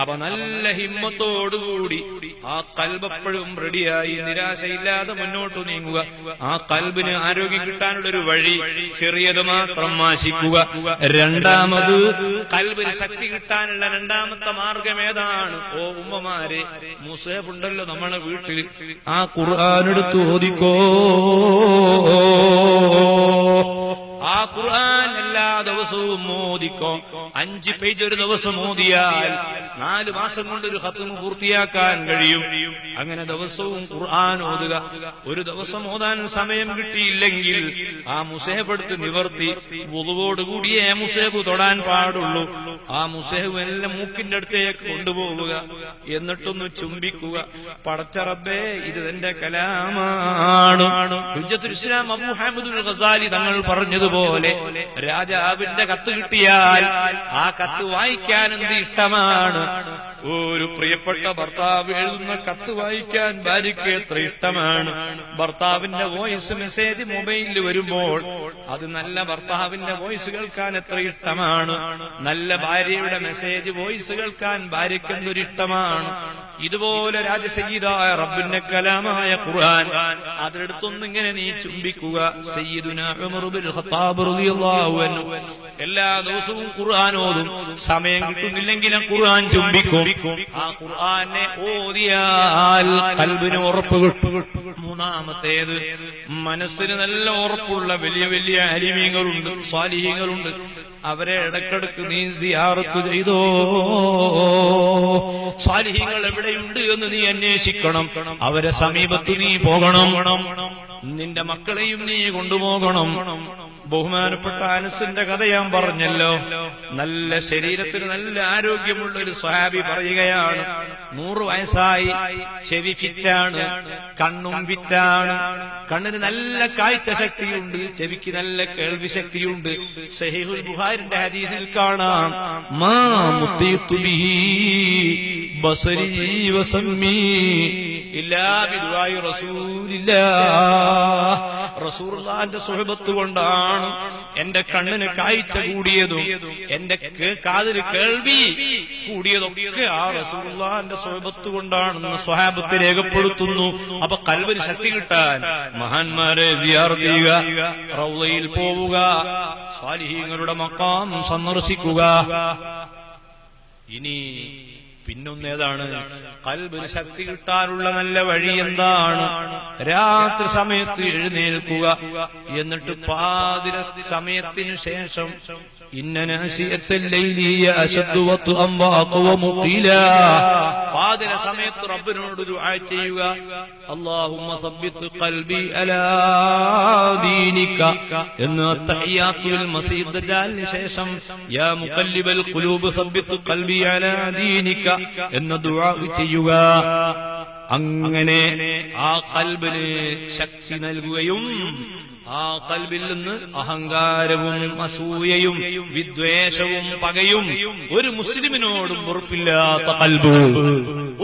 അപ്പൊ നല്ല ഹിമ്മത്തോടുകൂടി ആ കൽബ് എപ്പോഴും റെഡിയായി നിരാശയില്ലാതെ മുന്നോട്ട് നീങ്ങുക. ആ കൽബിന് ആരോഗ്യം കിട്ടാനുള്ളൊരു വഴി ചെറിയത് മാത്രം ആശിക്കുക. രണ്ടാമത് കൽബിന് ശക്തി കിട്ടാനുള്ള രണ്ടാമത്തെ മാർഗം ഏതാണ്? ഓ ഉമ്മമാരെ, മുസഹഫുണ്ടല്ലോ നമ്മളെ വീട്ടിൽ, ആ ഖുർആൻ എടുത്ത് ഓതിക്കോ. ആ ഖുർആൻ എല്ലാ ദിവസവും ഓതിക്കോ. 5 പേജ് ഒരു ദിവസം ഓതിയാൽ 4 മാസം കൊണ്ട് ഒരു ഖത്മ് പൂർത്തിയാക്കാൻ കഴിയും. അങ്ങനെ ദിവസവും ഖുർആൻ ഓതുക. ഒരു ദിവസം ഓതാൻ സമയം കിട്ടിയില്ലെങ്കിൽ ആ മുസഹഫ് എടുത്ത് നിവർത്തി വുളുവോടുകൂടിയേ മുസഹഫ് തൊടാൻ പാടുള്ളൂ. ആ മുസഹഫ് എല്ലാം മൂക്കിന്റെ അടുത്തേക്ക് കൊണ്ടുപോവുക. എന്നിട്ടൊന്ന് ചുംബിക്കുക. പടച്ച റബ്ബേ, ഇത് എന്റെ കലാമാണ്. ഹുജ്ജത്തുൽ ഇസ്ലാം അബൂ ഹമീദുൽ ഗസാലി തങ്ങൾ പറഞ്ഞതുപോലെ രാജാവിന്റെ കത്ത് കിട്ടിയാൽ ആ കത്ത് വായിക്കാൻ എന്ത് ഇഷ്ടമാണ്. ഒരു പ്രിയപ്പെട്ട ഭർത്താവ് എഴുതുന്ന കത്ത് വായിക്കാൻ ഭാര്യയ്ക്ക് എത്ര ഇഷ്ടമാണ്. ഭർത്താവിന്റെ വോയിസ് മെസ്സേജ് മൊബൈലിൽ വരുമ്പോൾ അത് നല്ല ഭർത്താവിന്റെ വോയിസ് കേൾക്കാൻ എത്ര ഇഷ്ടമാണ്. നല്ല ഭാര്യയുടെ മെസ്സേജ് വോയിസ് കേൾക്കാൻ ഭാര്യയ്ക്ക് എന്തൊരു ഇഷ്ടമാണ്. ഇതുപോലെ രാജസയ്യിദായ റബ്ബിന്റെ കലാമായ ഖുർആൻ അതിലെടുത്തൊന്നിങ്ങനെ നീ ചുംബിക്കുക. സയ്യിദുനാ ഉമർ ബിൻ ഖത്താബ് റളിയല്ലാഹു അൻഹു എല്ലാ ദിവസവും ഖുർആൻ ഓതും. സമയം കിട്ടുന്നില്ലെങ്കിലും ഖുർആൻ ചുംബിക്കും. ആ ഖുർആനെ ഓതിയാൽ ഖൽബിന് ഉറപ്പ് കിട്ടും. മൂന്നാമത്തേത്, മനസ്സിന് നല്ല ഉറപ്പുള്ള വലിയ വലിയ അലിമീങ്ങളുണ്ട്, സ്വാലിഹീങ്ങളുണ്ട്. അവരെ ഇടക്കിടക്ക് നീ സിയാറത്ത് ചെയ്തോ. സ്വാലിഹീങ്ങൾ എവിടെയുണ്ട് എന്ന് നീ അന്വേഷിക്കണം. അവരെ സമീപത്ത് നീ പോകണം. നിന്റെ മക്കളെയും നീ കൊണ്ടുപോകണം. ബഹുമാനപ്പെട്ട അനസിന്റെ കഥ ഞാൻ പറഞ്ഞല്ലോ. നല്ല ശരീരത്തിന് നല്ല ആരോഗ്യമുള്ള ഒരു സ്വഹാബി പറയുകയാണ്, 100 വയസ്സായി, ചെവി ഫിറ്റാണ്, കണ്ണും ഫിറ്റാണ്. കണ്ണിന് നല്ല കാഴ്ച ശക്തിയുണ്ട്, ചെവിക്ക് നല്ല കേൾവി ശക്തിയുണ്ട്. സഹീഹുൽ ബുഖാരിന്റെ ഹദീസിൽ കാണാം, മാ മുത്തീതു ബിഹി ബസരി വസമ്മി ഇല്ലാ ബിദുആഇ റസൂലില്ലാഹ്. റസൂലുള്ളാഹിന്റെ സുഹബത്ത് കൊണ്ടാണ് എന്റെ കണ്ണിന് കാഴ്ച കൂടിയതും എന്റെ കാതിന് കേൾവി കൂടിയതൊക്കെ ആ റസൂലുള്ളാഹിന്റെ സുഹബത്ത് കൊണ്ടാണെന്ന് സ്വഹാബത്ത് രേഖപ്പെടുത്തുന്നു. അപ്പൊ ഖൽബിന് ശക്തി കിട്ടാൻ മഹാന്മാരെ സിയാറത്ത് ചെയ്യുക, റൗളയിൽ പോവുക, സ്വാലിഹീങ്ങളുടെ മഖാം സന്ദർശിക്കുക. ഇനി പിന്നൊന്നേതാണ്? ഖൽബിന് ശക്തി കിട്ടാനുള്ള നല്ല വഴി എന്താണ്? രാത്രി സമയത്ത് എഴുന്നേൽക്കുക. എന്നിട്ട് പാതിര സമയത്തിനു ശേഷം പാതിര സമയത്ത് റബ്ബിനോട് ദുആ ചെയ്യുക. അല്ലാഹുമ്മ സബ്ബിത് ഖൽബി അലാ ദീനിക എന്ന് തഹിയ്യാത്തുൽ മസീഹ് ദജ്ജാലിന് ശേഷം യാ മുഖല്ലിബൽ ഖുലൂബ് സബ്ബിത് ഖൽബി അലാ ദീനിക എന്ന് ദുആ ചെയ്യുക. അങ്ങനെ ആ ഖൽബിന് ശക്തി നൽകുകയും ആ ഖൽബിൽ നിന്ന് അഹങ്കാരവും അസൂയയും വിദ്വേഷവും പകയും ഒരു മുസ്ലിമിനോടും വെറുപ്പില്ലാത്ത ഖൽബ്,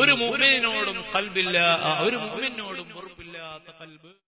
ഒരു മുഅ്മിനോടും ഖൽബില്ല, ഒരു മുഅ്മിനോടും വെറുപ്പില്ലാത്ത ഖൽബ്.